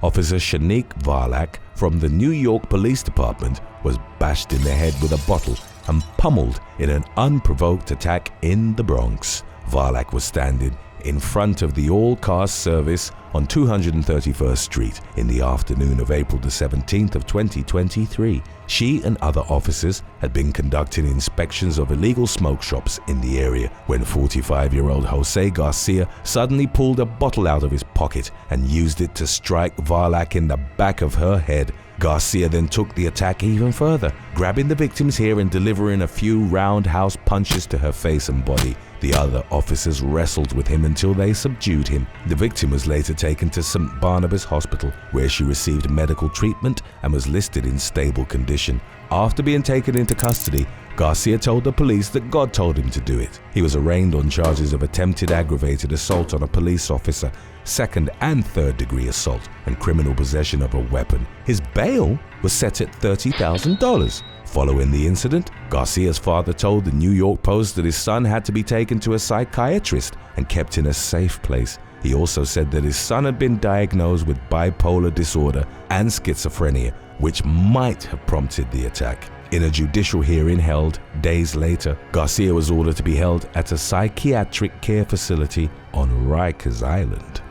Officer Shanique Varlak from the New York Police Department was bashed in the head with a bottle and pummeled in an unprovoked attack in the Bronx. Varlak was standing in front of the all-car service on 231st Street in the afternoon of April the 17th of 2023. She and other officers had been conducting inspections of illegal smoke shops in the area when 45-year-old Jose Garcia suddenly pulled a bottle out of his pocket and used it to strike Varlak in the back of her head. Garcia then took the attack even further, grabbing the victim's hair and delivering a few roundhouse punches to her face and body. The other officers wrestled with him until they subdued him. The victim was later taken to St. Barnabas Hospital, where she received medical treatment and was listed in stable condition. After being taken into custody, Garcia told the police that God told him to do it. He was arraigned on charges of attempted aggravated assault on a police officer, second and third degree assault, and criminal possession of a weapon. His bail was set at $30,000. Following the incident, Garcia's father told the New York Post that his son had to be taken to a psychiatrist and kept in a safe place. He also said that his son had been diagnosed with bipolar disorder and schizophrenia, which might have prompted the attack. In a judicial hearing held days later, Garcia was ordered to be held at a psychiatric care facility on Rikers Island.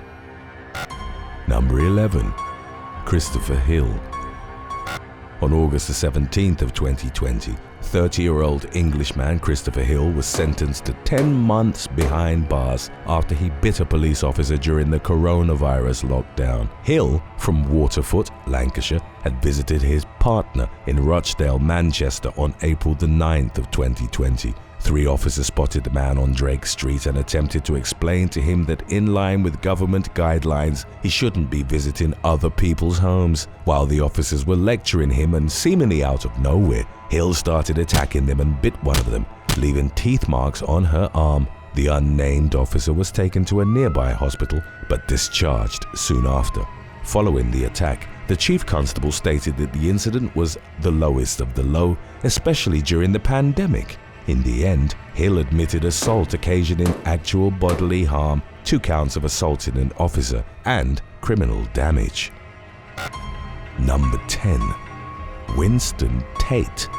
Number 11. Christopher Hill. On August the 17th of 2020, 30-year-old Englishman Christopher Hill was sentenced to 10 months behind bars after he bit a police officer during the coronavirus lockdown. Hill, from Waterfoot, Lancashire, had visited his partner in Rochdale, Manchester on April the 9th of 2020. 3 officers spotted the man on Drake Street and attempted to explain to him that in line with government guidelines, he shouldn't be visiting other people's homes. While the officers were lecturing him and seemingly out of nowhere, Hill started attacking them and bit one of them, leaving teeth marks on her arm. The unnamed officer was taken to a nearby hospital but discharged soon after. Following the attack, the chief constable stated that the incident was the lowest of the low, especially during the pandemic. In the end, Hill admitted assault occasioning actual bodily harm, 2 counts of assaulting an officer, and criminal damage. Number 10. Winston Tate.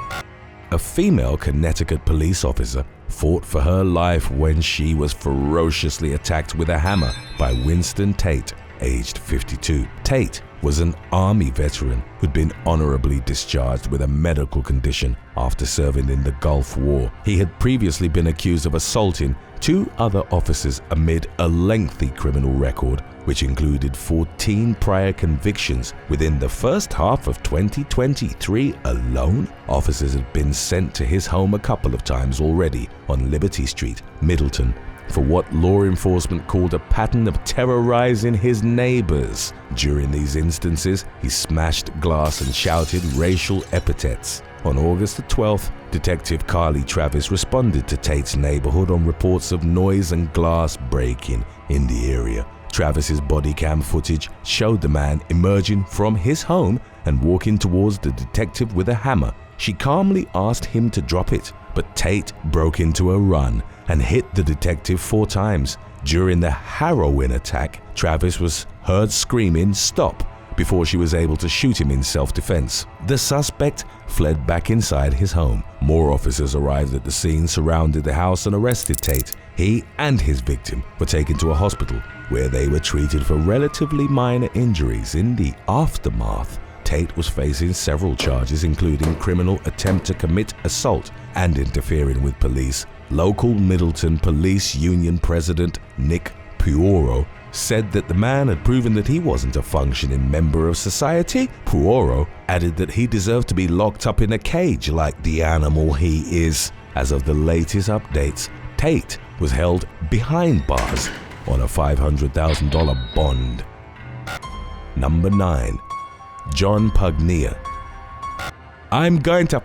A female Connecticut police officer fought for her life when she was ferociously attacked with a hammer by Winston Tate, aged 52. Tate was an Army veteran who'd been honorably discharged with a medical condition after serving in the Gulf War. He had previously been accused of assaulting 2 other officers amid a lengthy criminal record, which included 14 prior convictions within the first half of 2023 alone. Officers had been sent to his home a couple of times already on Liberty Street, Middleton, for what law enforcement called a pattern of terrorizing his neighbors. During these instances, he smashed glass and shouted racial epithets. On August the 12th, Detective Carly Travis responded to Tate's neighborhood on reports of noise and glass breaking in the area. Travis's body cam footage showed the man emerging from his home and walking towards the detective with a hammer. She calmly asked him to drop it, but Tate broke into a run and hit the detective 4 times. During the harrowing attack, Travis was heard screaming, "Stop," before she was able to shoot him in self-defense. The suspect fled back inside his home. More officers arrived at the scene, surrounded the house, and arrested Tate. He and his victim were taken to a hospital where they were treated for relatively minor injuries. In the aftermath, Tate was facing several charges, including criminal attempt to commit assault and interfering with police. Local Middleton Police Union President Nick Puger said that the man had proven that he wasn't a functioning member of society. Puger added that he deserved to be locked up in a cage like the animal he is. As of the latest updates, Tate was held behind bars on a $500,000 bond. Number 9. John Pugnia. "I'm going to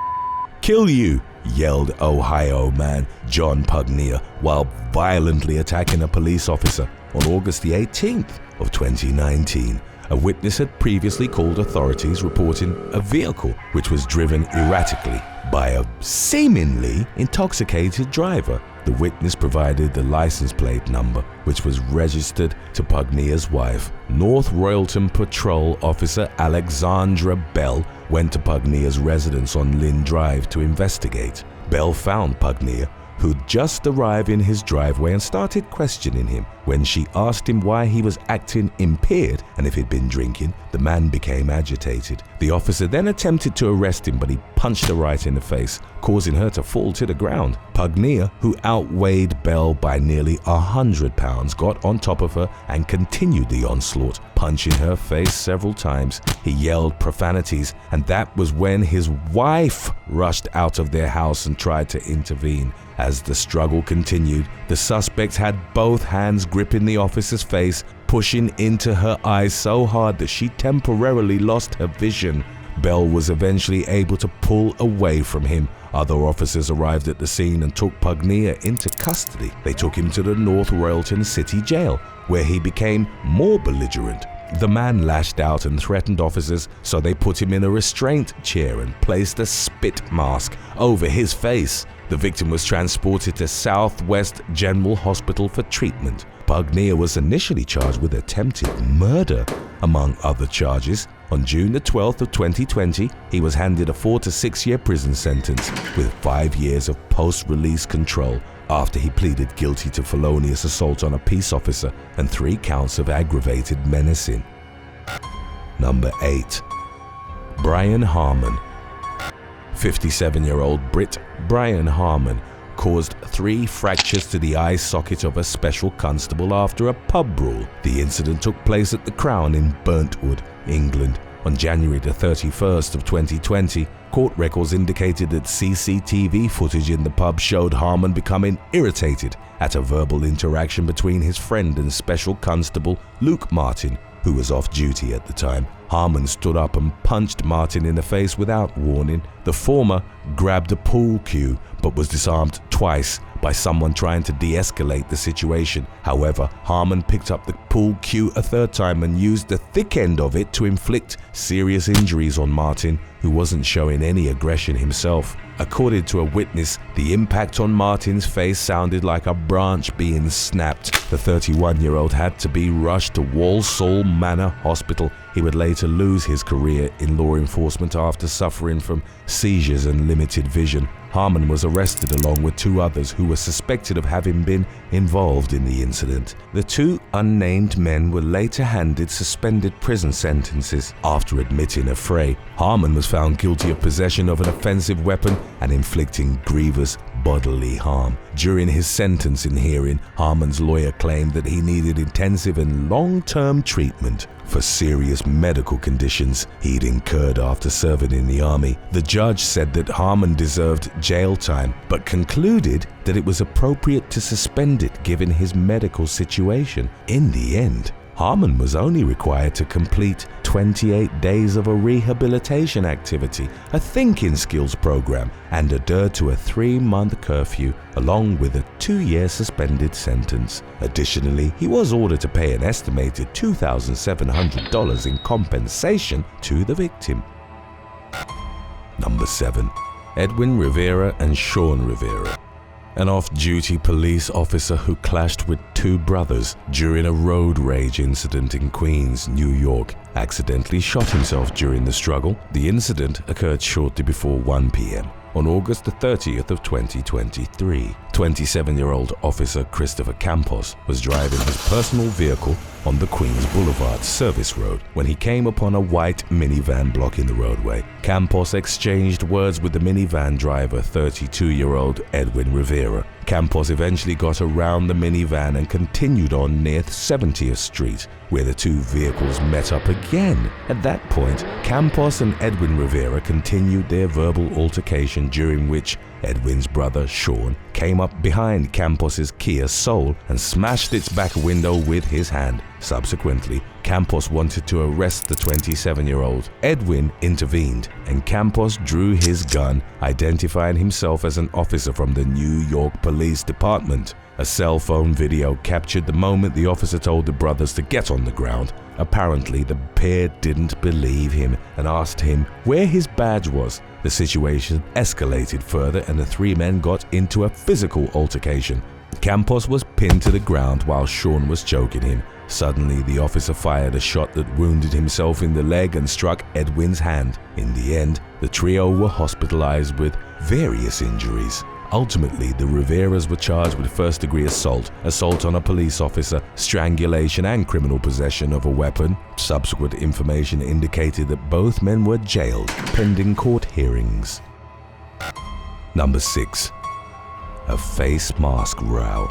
kill you," yelled Ohio man John Pugnia while violently attacking a police officer on August the 18th of 2019. A witness had previously called authorities reporting a vehicle which was driven erratically by a seemingly intoxicated driver. The witness provided the license plate number, which was registered to Pugnia's wife. North Royalton Patrol Officer Alexandra Bell went to Pugnia's residence on Lynn Drive to investigate. Bell found Pugnia, who'd just arrived in his driveway, and started questioning him. When she asked him why he was acting impaired and if he'd been drinking, the man became agitated. The officer then attempted to arrest him, but he punched her right in the face, causing her to fall to the ground. Pugnia, who outweighed Bell by nearly 100 pounds, got on top of her and continued the onslaught, punching her face several times. He yelled profanities, and that was when his wife rushed out of their house and tried to intervene. As the struggle continued, the suspect had both hands gripping the officer's face, pushing into her eyes so hard that she temporarily lost her vision. Bell was eventually able to pull away from him. Other officers arrived at the scene and took Pugnia into custody. They took him to the North Royalton City Jail, where he became more belligerent. The man lashed out and threatened officers, so they put him in a restraint chair and placed a spit mask over his face. The victim was transported to Southwest General Hospital for treatment. Pugnia was initially charged with attempted murder, among other charges. On June the 12th of 2020, he was handed a 4 to 6 year prison sentence with 5 years of post-release control after he pleaded guilty to felonious assault on a peace officer and 3 counts of aggravated menacing. Number 8. Brian Harmon. 57-year-old Brit Brian Harmon caused 3 fractures to the eye socket of a special constable after a pub brawl. The incident took place at the Crown in Burntwood, England, on January the 31st of 2020. Court records indicated that CCTV footage in the pub showed Harmon becoming irritated at a verbal interaction between his friend and Special Constable Luke Martin, who was off duty at the time. Harmon stood up and punched Martin in the face without warning. The former grabbed a pool cue but was disarmed twice by someone trying to de-escalate the situation. However, Harmon picked up the pool cue a 3rd time and used the thick end of it to inflict serious injuries on Martin, who wasn't showing any aggression himself. According to a witness, the impact on Martin's face sounded like a branch being snapped. The 31-year-old had to be rushed to Walsall Manor Hospital. He would later lose his career in law enforcement after suffering from seizures and limited vision. Harmon was arrested along with 2 others who were suspected of having been involved in the incident. The 2 unnamed men were later handed suspended prison sentences after admitting a fray. Harmon was found guilty of possession of an offensive weapon and inflicting grievous bodily harm. During his sentencing hearing, Harmon's lawyer claimed that he needed intensive and long-term treatment for serious medical conditions he'd incurred after serving in the army. The judge said that Harmon deserved jail time, but concluded that it was appropriate to suspend it given his medical situation. In the end, Harmon was only required to complete 28 days of a rehabilitation activity, a thinking skills program, and adhered to a 3-month curfew, along with a 2-year suspended sentence. Additionally, he was ordered to pay an estimated $2,700 in compensation to the victim. Number 7. Edwin Rivera and Sean Rivera. An off-duty police officer who clashed with 2 brothers during a road rage incident in Queens, New York, accidentally shot himself during the struggle. The incident occurred shortly before 1 p.m. on August the 30th of 2023. 27-year-old officer Christopher Campos was driving his personal vehicle on the Queens Boulevard service road when he came upon a white minivan blocking the roadway. Campos exchanged words with the minivan driver, 32-year-old Edwin Rivera. Campos eventually got around the minivan and continued on near 70th Street, where the 2 vehicles met up again. At that point, Campos and Edwin Rivera continued their verbal altercation, during which Edwin's brother, Sean, came up behind Campos's Kia Soul and smashed its back window with his hand. Subsequently, Campos wanted to arrest the 27-year-old. Edwin intervened, and Campos drew his gun, identifying himself as an officer from the New York Police Department. A cell phone video captured the moment the officer told the brothers to get on the ground. Apparently, the pair didn't believe him and asked him where his badge was. The situation escalated further and the three men got into a physical altercation. Campos was pinned to the ground while Sean was choking him. Suddenly, the officer fired a shot that wounded himself in the leg and struck Edwin's hand. In the end, the trio were hospitalized with various injuries. Ultimately, the Riveras were charged with first-degree assault, assault on a police officer, strangulation and criminal possession of a weapon. Subsequent information indicated that both men were jailed pending court hearings. Number 6. A face mask row.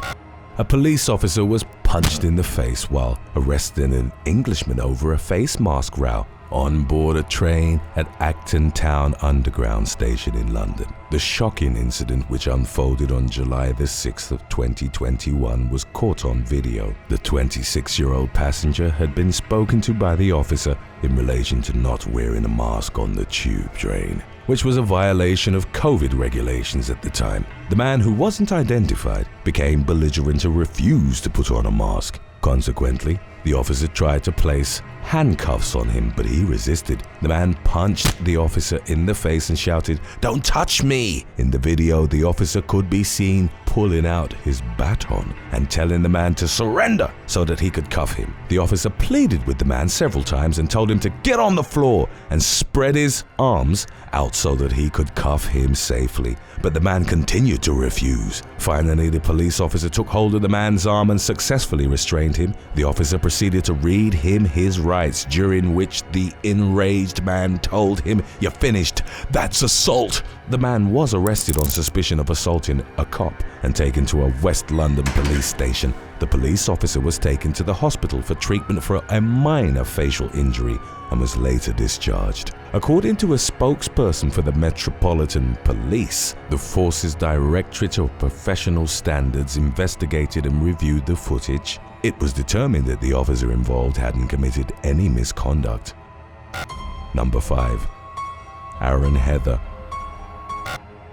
A police officer was punched in the face while arresting an Englishman over a face mask row on board a train at Acton Town Underground Station in London. The shocking incident, which unfolded on July the 6th of 2021, was caught on video. The 26-year-old passenger had been spoken to by the officer in relation to not wearing a mask on the tube train, which was a violation of COVID regulations at the time. The man, who wasn't identified, became belligerent and refused to put on a mask. Consequently, the officer tried to place handcuffs on him, but he resisted. The man punched the officer in the face and shouted, "Don't touch me!" In the video, the officer could be seen pulling out his baton and telling the man to surrender so that he could cuff him. The officer pleaded with the man several times and told him to get on the floor and spread his arms out so that he could cuff him safely, but the man continued to refuse. Finally, the police officer took hold of the man's arm and successfully restrained him. The officer proceeded to read him his rights, during which the enraged man told him, "You're finished. That's assault." The man was arrested on suspicion of assaulting a cop and taken to a West London police station. The police officer was taken to the hospital for treatment for a minor facial injury and was later discharged. According to a spokesperson for the Metropolitan Police, the force's Directorate of Professional Standards investigated and reviewed the footage. It was determined that the officer involved hadn't committed any misconduct. Number 5. Aaron Heather.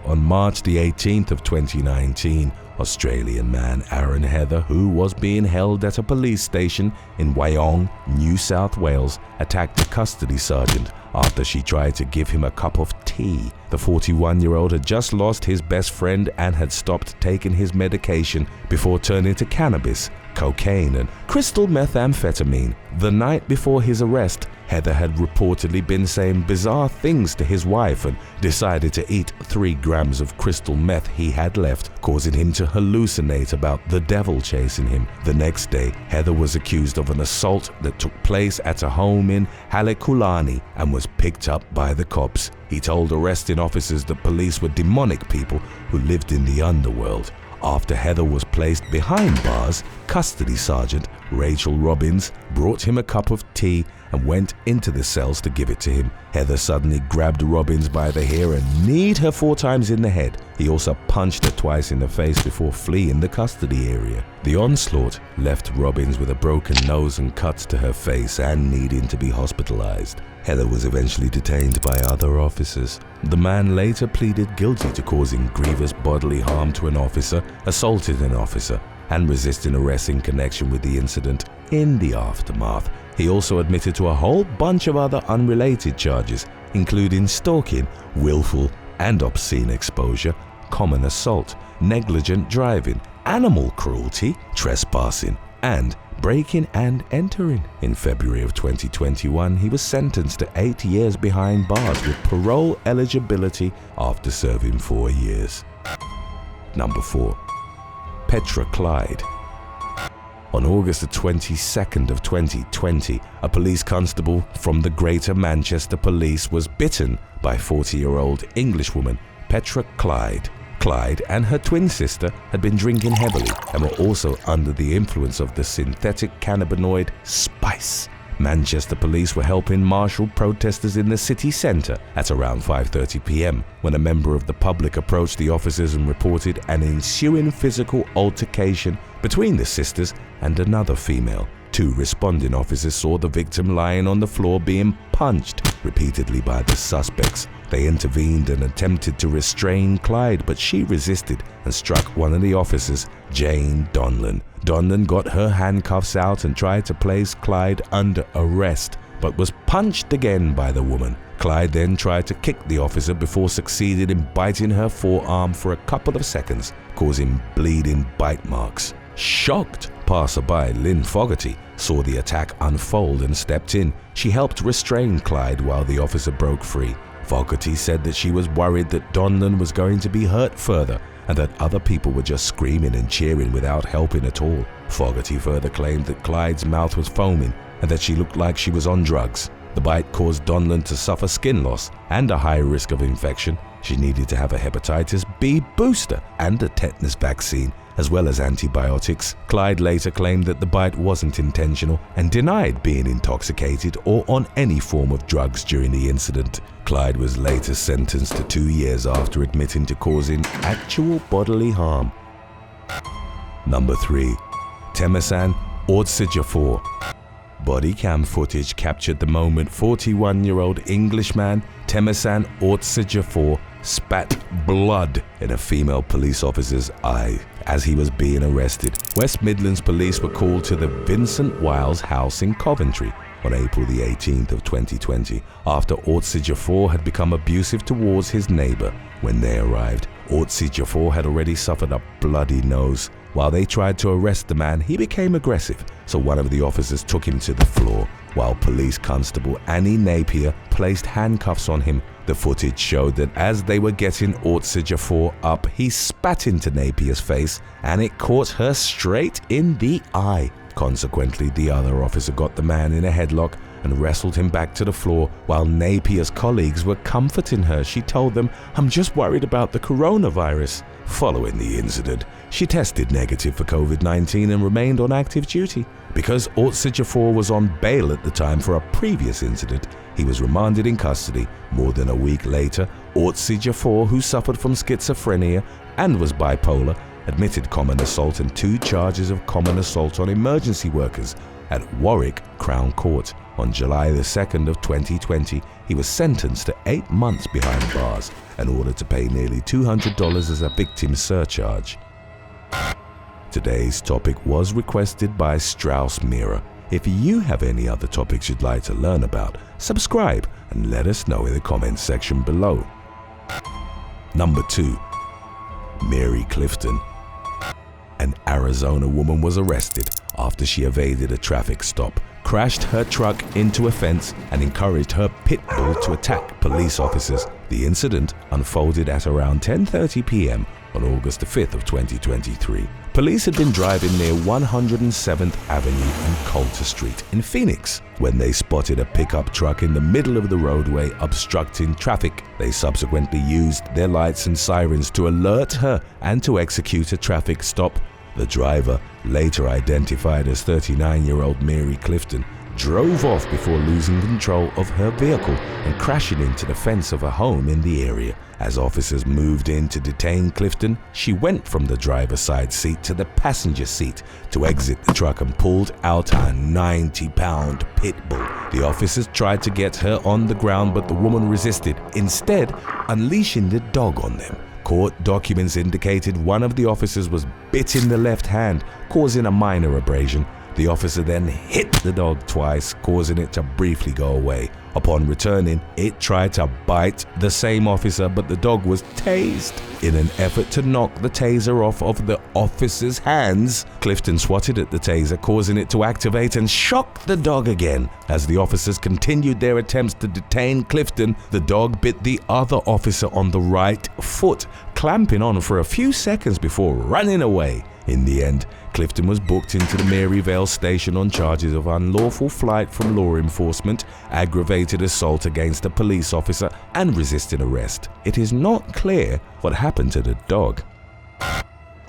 On March the 18th of 2019, Australian man Aaron Heather, who was being held at a police station in Wyong, New South Wales, attacked a custody sergeant after she tried to give him a cup of tea. The 41-year-old had just lost his best friend and had stopped taking his medication before turning to cannabis, cocaine and crystal methamphetamine. The night before his arrest, Heather had reportedly been saying bizarre things to his wife and decided to eat 3 grams of crystal meth he had left, causing him to hallucinate about the devil chasing him. The next day, Heather was accused of an assault that took place at a home in Halekulani and was picked up by the cops. He told arresting officers that police were demonic people who lived in the underworld. After Heather was placed behind bars, custody sergeant Rachel Robbins brought him a cup of tea and went into the cells to give it to him. Heather suddenly grabbed Robbins by the hair and kneed her 4 times in the head. He also punched her twice in the face before fleeing the custody area. The onslaught left Robbins with a broken nose and cuts to her face and needing to be hospitalized. Heather was eventually detained by other officers. The man later pleaded guilty to causing grievous bodily harm to an officer, assaulted an officer, and resisting arrest in connection with the incident. In the aftermath, he also admitted to a whole bunch of other unrelated charges, including stalking, willful and obscene exposure, common assault, negligent driving, animal cruelty, trespassing, and breaking and entering. In February of 2021, he was sentenced to 8 years behind bars with parole eligibility after serving 4 years. Number 4. Petra Clyde. On August the 22nd of 2020, a police constable from the Greater Manchester Police was bitten by 40-year-old Englishwoman Petra Clyde. Clyde and her twin sister had been drinking heavily and were also under the influence of the synthetic cannabinoid spice. Manchester police were helping marshal protesters in the city centre at around 5:30 p.m. when a member of the public approached the officers and reported an ensuing physical altercation between the sisters and another female. 2 responding officers saw the victim lying on the floor being punched, repeatedly by the suspects. They intervened and attempted to restrain Clyde, but she resisted and struck one of the officers, Jane Donlan. Donlan got her handcuffs out and tried to place Clyde under arrest, but was punched again by the woman. Clyde then tried to kick the officer before succeeded in biting her forearm for a couple of seconds, causing bleeding bite marks. Shocked passerby Lynn Fogarty saw the attack unfold and stepped in. She helped restrain Clyde while the officer broke free. Fogarty said that she was worried that Donlan was going to be hurt further and that other people were just screaming and cheering without helping at all. Fogarty further claimed that Clyde's mouth was foaming and that she looked like she was on drugs. The bite caused Donlan to suffer skin loss and a high risk of infection. She needed to have a hepatitis B booster and a tetanus vaccine, as well as antibiotics. Clyde later claimed that the bite wasn't intentional and denied being intoxicated or on any form of drugs during the incident. Clyde was later sentenced to 2 years after admitting to causing actual bodily harm. Number 3. Tesan Ort. Body cam footage captured the moment 41-year-old Englishman Tesan Ort spat blood in a female police officer's eye as he was being arrested. West Midlands police were called to the Vincent Wiles house in Coventry on April the 18th of 2020 after Ort had become abusive towards his neighbor. When they arrived, Ort had already suffered a bloody nose. While they tried to arrest the man, he became aggressive, so one of the officers took him to the floor, while Police Constable Annie Napier placed handcuffs on him. The footage showed that as they were getting Ort up, he spat into Napier's face and it caught her straight in the eye. Consequently, the other officer got the man in a headlock and wrestled him back to the floor. While Napier's colleagues were comforting her, she told them, "I'm just worried about the coronavirus." Following the incident, she tested negative for COVID-19 and remained on active duty. Because Ort was on bail at the time for a previous incident, he was remanded in custody. More than a week later, Ort, who suffered from schizophrenia and was bipolar, admitted common assault and 2 charges of common assault on emergency workers at Warwick Crown Court. On July the 2nd of 2020, he was sentenced to 8 months behind bars and ordered to pay nearly $200 as a victim surcharge. Today's topic was requested by Strauss Mira. If you have any other topics you'd like to learn about, subscribe and let us know in the comments section below. Number 2. Mary Clifton. An Arizona woman was arrested after she evaded a traffic stop, crashed her truck into a fence, and encouraged her pit bull to attack police officers. The incident unfolded at around 10:30 p.m. on August the 5th of 2023. Police had been driving near 107th Avenue and Coulter Street in Phoenix when they spotted a pickup truck in the middle of the roadway obstructing traffic. They subsequently used their lights and sirens to alert her and to execute a traffic stop. The driver, later identified as 39-year-old Mary Clifton, drove off before losing control of her vehicle and crashing into the fence of a home in the area. As officers moved in to detain Clifton, she went from the driver's side seat to the passenger seat to exit the truck and pulled out a 90-pound pit bull. The officers tried to get her on the ground, but the woman resisted, instead unleashing the dog on them. Court documents indicated one of the officers was bit in the left hand, causing a minor abrasion. The officer then hit the dog twice, causing it to briefly go away. Upon returning, it tried to bite the same officer, but the dog was tased. In an effort to knock the taser off of the officer's hands, Clifton swatted at the taser, causing it to activate and shock the dog again. As the officers continued their attempts to detain Clifton, the dog bit the other officer on the right foot, clamping on for a few seconds before running away. In the end, Clifton was booked into the Maryvale station on charges of unlawful flight from law enforcement, aggravated assault against a police officer, and resisting arrest. It is not clear what happened to the dog.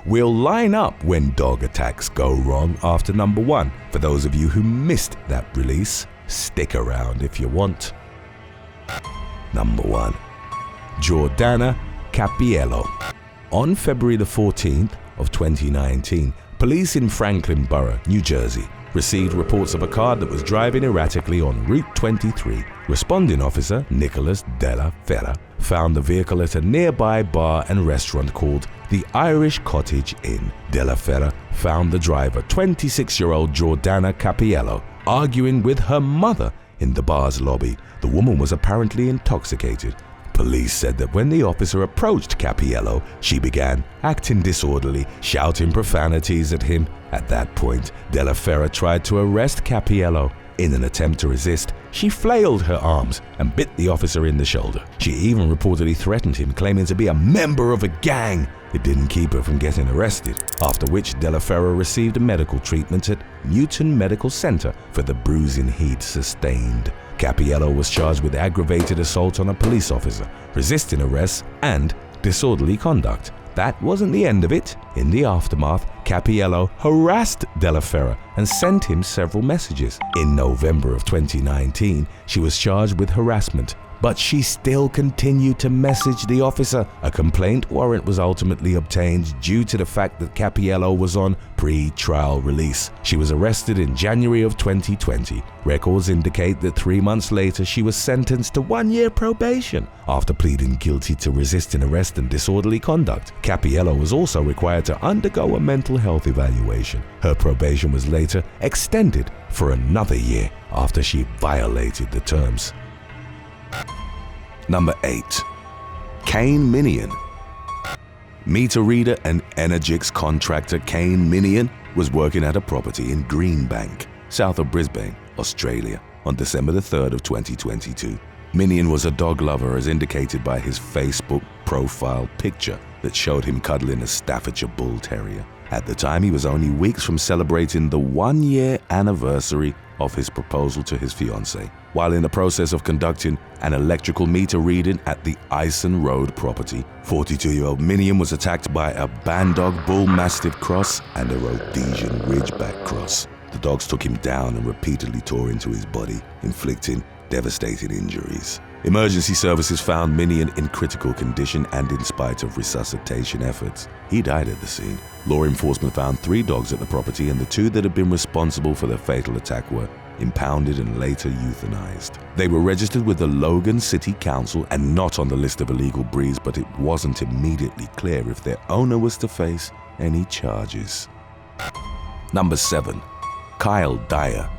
We'll line up when dog attacks go wrong after number 1. For those of you who missed that release, stick around if you want. Number 1. Jordana Capiello. On February the 14th of 2019, police in Franklin Borough, New Jersey, received reports of a car that was driving erratically on Route 23. Responding officer Nicholas Della Fera found the vehicle at a nearby bar and restaurant called the Irish Cottage Inn. Della Fera found the driver, 26-year-old Jordana Capiello, arguing with her mother in the bar's lobby. The woman was apparently intoxicated. Police said that when the officer approached Capiello, she began acting disorderly, shouting profanities at him. At that point, Della Fera tried to arrest Capiello. In an attempt to resist, she flailed her arms and bit the officer in the shoulder. She even reportedly threatened him, claiming to be a member of a gang. It didn't keep her from getting arrested, after which Della Fera received medical treatment at Newton Medical Center for the bruising he'd sustained. Capiello was charged with aggravated assault on a police officer, resisting arrest, and disorderly conduct. That wasn't the end of it. In the aftermath, Capiello harassed Della Fera and sent him several messages. In November of 2019, she was charged with harassment, but she still continued to message the officer. A complaint warrant was ultimately obtained due to the fact that Capiello was on pre-trial release. She was arrested in January of 2020. Records indicate that 3 months later she was sentenced to 1 year probation after pleading guilty to resisting arrest and disorderly conduct. Capiello was also required to undergo a mental health evaluation. Her probation was later extended for another year after she violated the terms. Number 8. Kane Minion. Meter reader and Energix contractor Kane Minion was working at a property in Greenbank, south of Brisbane, Australia, on December the 3rd of 2022. Minion was a dog lover, as indicated by his Facebook profile picture that showed him cuddling a Staffordshire Bull Terrier. At the time, he was only weeks from celebrating the 1-year anniversary of his proposal to his fiancée. While in the process of conducting an electrical meter reading at the Ison Road property, 42-year-old Minion was attacked by a Bandog Bull Mastiff cross and a Rhodesian Ridgeback cross. The dogs took him down and repeatedly tore into his body, inflicting devastating injuries. Emergency services found Minion in critical condition, and in spite of resuscitation efforts, he died at the scene. Law enforcement found 3 dogs at the property, and the 2 that had been responsible for the fatal attack were impounded and later euthanized. They were registered with the Logan City Council and not on the list of illegal breeds, but it wasn't immediately clear if their owner was to face any charges. Number 7. Kyle Dyer.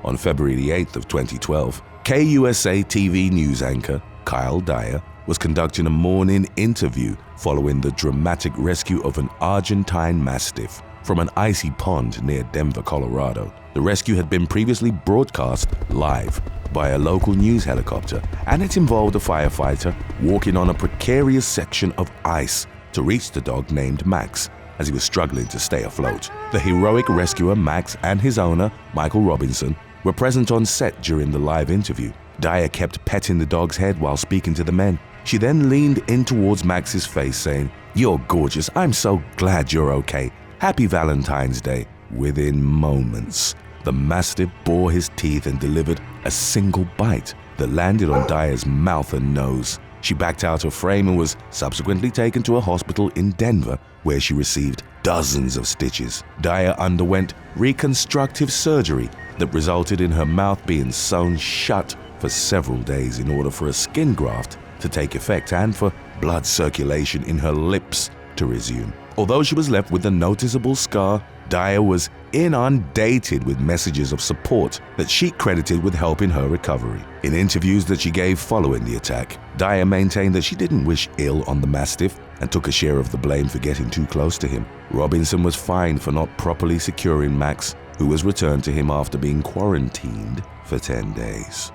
On February the 8th of 2012, KUSA TV news anchor Kyle Dyer was conducting a morning interview following the dramatic rescue of an Argentine Mastiff from an icy pond near Denver, Colorado. The rescue had been previously broadcast live by a local news helicopter, and it involved a firefighter walking on a precarious section of ice to reach the dog named Max as he was struggling to stay afloat. The heroic rescuer Max and his owner, Michael Robinson, were present on set during the live interview. Dyer kept petting the dog's head while speaking to the men. She then leaned in towards Max's face, saying, "You're gorgeous. I'm so glad you're okay. Happy Valentine's Day." Within moments, the Mastiff bore his teeth and delivered a single bite that landed on Dyer's mouth and nose. She backed out of frame and was subsequently taken to a hospital in Denver, where she received dozens of stitches. Dyer underwent reconstructive surgery that resulted in her mouth being sewn shut for several days in order for a skin graft to take effect and for blood circulation in her lips to resume. Although she was left with a noticeable scar, Dyer was inundated with messages of support that she credited with helping her recovery. In interviews that she gave following the attack, Dyer maintained that she didn't wish ill on the Mastiff and took a share of the blame for getting too close to him. Robinson was fined for not properly securing Max, who was returned to him after being quarantined for 10 days.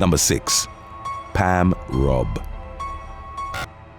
Number 6. Pam Rob.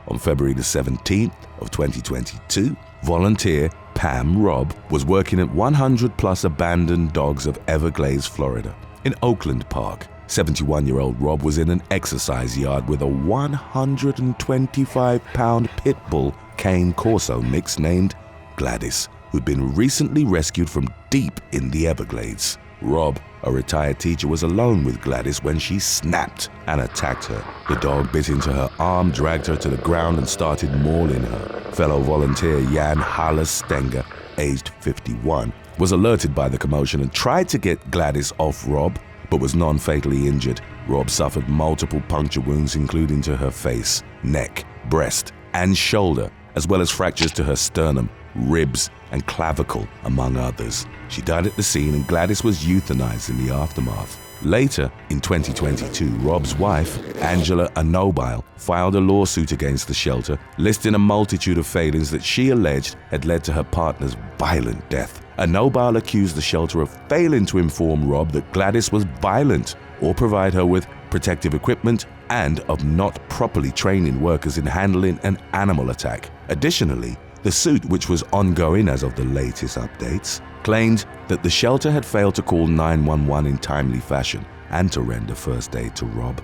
On February the 17th of 2022, volunteer Pam Rob was working at 100+ abandoned dogs of Everglades, Florida. In Oakland Park, 71-year-old Rob was in an exercise yard with a 125-pound pit bull Cane Corso mix named Gladys, who'd been recently rescued from deep in the Everglades. Rob, a retired teacher, was alone with Gladys when she snapped and attacked her. The dog bit into her arm, dragged her to the ground, and started mauling her. Fellow volunteer Jan Haller Stenger, aged 51, was alerted by the commotion and tried to get Gladys off Rob, but was non-fatally injured. Rob suffered multiple puncture wounds, including to her face, neck, breast, and shoulder, as well as fractures to her sternum, ribs, and clavicle, among others. She died at the scene, and Gladys was euthanized in the aftermath. Later, in 2022, Rob's wife, Angela Anobile, filed a lawsuit against the shelter, listing a multitude of failings that she alleged had led to her partner's violent death. Anobile accused the shelter of failing to inform Rob that Gladys was violent or provide her with protective equipment, and of not properly training workers in handling an animal attack. Additionally, the suit, which was ongoing as of the latest updates, claimed that the shelter had failed to call 911 in timely fashion and to render first aid to Rob.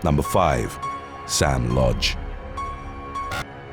Number 5. Sam Lodge.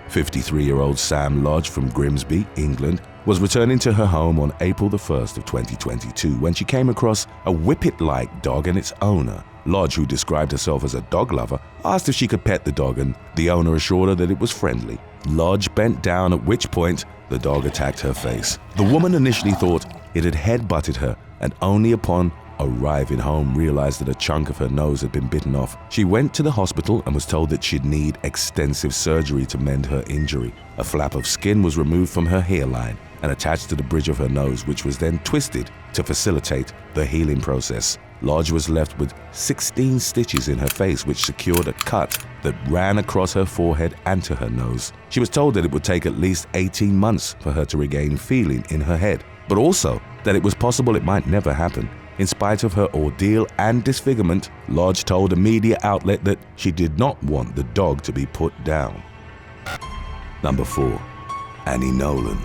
53-year-old Sam Lodge from Grimsby, England, was returning to her home on April the 1st of 2022 when she came across a whippet-like dog and its owner. Lodge, who described herself as a dog lover, asked if she could pet the dog, and the owner assured her that it was friendly. Lodge bent down, at which point the dog attacked her face. The woman initially thought it had head-butted her, and only upon arriving home realized that a chunk of her nose had been bitten off. She went to the hospital and was told that she'd need extensive surgery to mend her injury. A flap of skin was removed from her hairline and attached to the bridge of her nose, which was then twisted to facilitate the healing process. Lodge was left with 16 stitches in her face, which secured a cut that ran across her forehead and to her nose. She was told that it would take at least 18 months for her to regain feeling in her head, but also that it was possible it might never happen. In spite of her ordeal and disfigurement, Lodge told a media outlet that she did not want the dog to be put down. Number 4. Annie Nolan.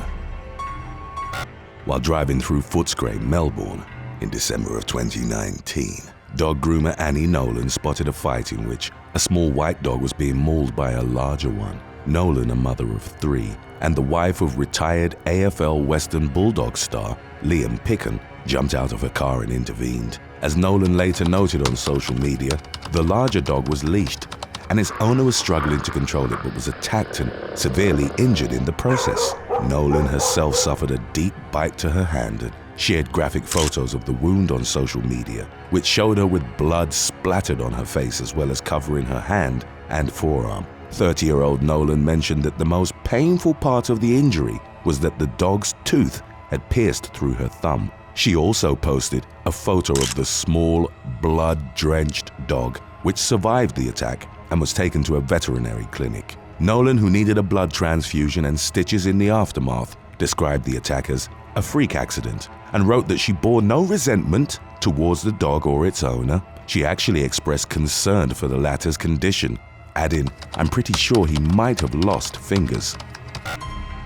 While driving through Footscray, Melbourne, in December of 2019, dog groomer Annie Nolan spotted a fight in which a small white dog was being mauled by a larger one. Nolan, a mother of 3, and the wife of retired AFL Western Bulldog star Liam Picken, jumped out of her car and intervened. As Nolan later noted on social media, the larger dog was leashed, and its owner was struggling to control it but was attacked and severely injured in the process. Nolan herself suffered a deep bite to her hand and shared graphic photos of the wound on social media, which showed her with blood splattered on her face as well as covering her hand and forearm. 30-year-old Nolan mentioned that the most painful part of the injury was that the dog's tooth had pierced through her thumb. She also posted a photo of the small, blood-drenched dog, which survived the attack and was taken to a veterinary clinic. Nolan, who needed a blood transfusion and stitches in the aftermath, described the attack as a freak accident and wrote that she bore no resentment towards the dog or its owner. She actually expressed concern for the latter's condition, adding, "I'm pretty sure he might have lost fingers."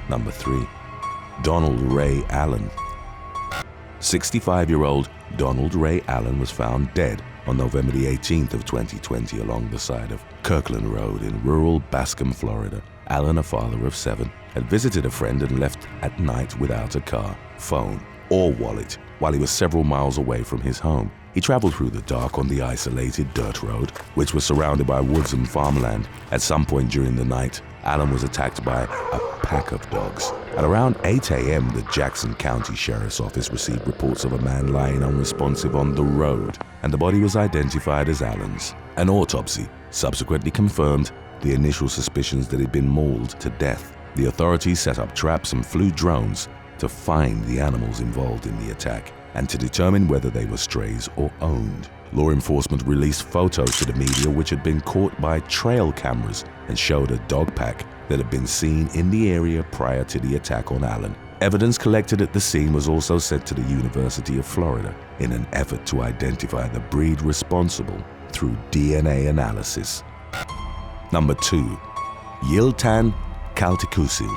Number 3. Donald Ray Allen. 65-year-old Donald Ray Allen was found dead on November the 18th of 2020 along the side of Kirkland Road in rural Bascom, Florida. Allen, a father of 7, had visited a friend and left at night without a car, phone, or wallet while he was several miles away from his home. He traveled through the dark on the isolated dirt road, which was surrounded by woods and farmland. At some point during the night, Allen was attacked by a pack of dogs. At around 8 a.m., the Jackson County Sheriff's Office received reports of a man lying unresponsive on the road, and the body was identified as Allen's. An autopsy subsequently confirmed the initial suspicions that he'd been mauled to death. The authorities set up traps and flew drones to find the animals involved in the attack and to determine whether they were strays or owned. Law enforcement released photos to the media which had been caught by trail cameras and showed a dog pack that had been seen in the area prior to the attack on Allen. Evidence collected at the scene was also sent to the University of Florida in an effort to identify the breed responsible through DNA analysis. Number 2. Yiltan Kaltikusu.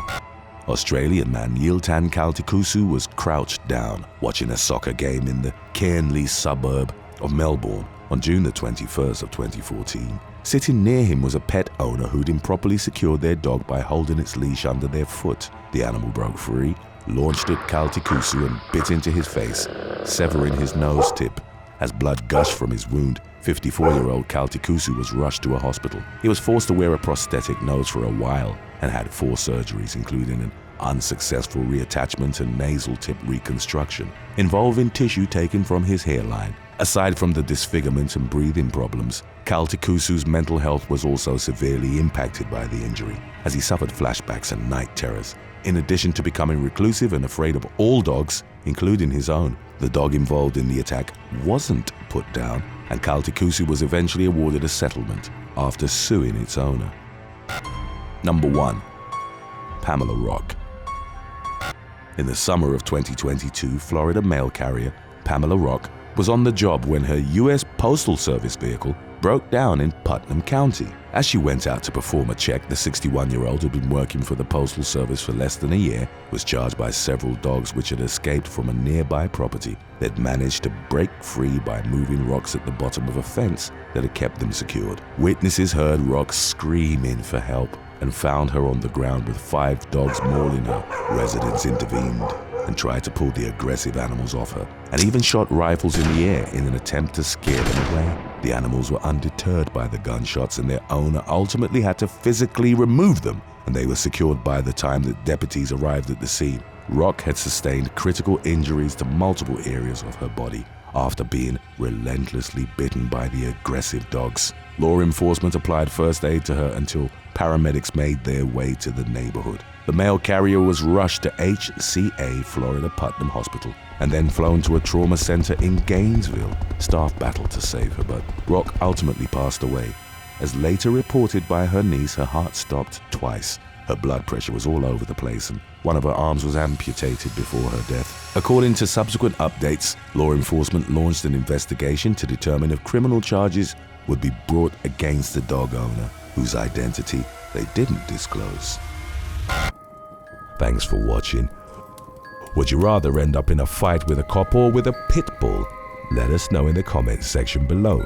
Australian man Yiltan Kaltikusu was crouched down watching a soccer game in the Cairnley suburb of Melbourne on June the 21st of 2014. Sitting near him was a pet owner who'd improperly secured their dog by holding its leash under their foot. The animal broke free, launched at Kaltikusu and bit into his face, severing his nose tip. As blood gushed from his wound, 54-year-old Kaltikusu was rushed to a hospital. He was forced to wear a prosthetic nose for a while and had 4 surgeries, including an unsuccessful reattachment and nasal tip reconstruction, involving tissue taken from his hairline. Aside from the disfigurement and breathing problems, Cusu's mental health was also severely impacted by the injury, as he suffered flashbacks and night terrors. In addition to becoming reclusive and afraid of all dogs, including his own, the dog involved in the attack wasn't put down, and Cusu was eventually awarded a settlement after suing its owner. Number 1. Pamela Rock. In the summer of 2022, Florida mail carrier Pamela Rock was on the job when her U.S. Postal Service vehicle broke down in Putnam County. As she went out to perform a check, the 61-year-old, who had been working for the Postal Service for less than a year, was charged by several dogs which had escaped from a nearby property. They'd managed to break free by moving rocks at the bottom of a fence that had kept them secured. Witnesses heard Rock screaming for help and found her on the ground with 5 dogs mauling her. Residents intervened and tried to pull the aggressive animals off her, and even shot rifles in the air in an attempt to scare them away. The animals were undeterred by the gunshots, and their owner ultimately had to physically remove them, and they were secured by the time that deputies arrived at the scene. Rock had sustained critical injuries to multiple areas of her body after being relentlessly bitten by the aggressive dogs. Law enforcement applied first aid to her until paramedics made their way to the neighborhood. The mail carrier was rushed to HCA Florida Putnam Hospital and then flown to a trauma center in Gainesville. Staff battled to save her, but Rock ultimately passed away. As later reported by her niece, her heart stopped twice. Her blood pressure was all over the place, and one of her arms was amputated before her death. According to subsequent updates, law enforcement launched an investigation to determine if criminal charges would be brought against the dog owner, whose identity they didn't disclose. Thanks for watching. Would you rather end up in a fight with a cop or with a pit bull? Let us know in the comments section below.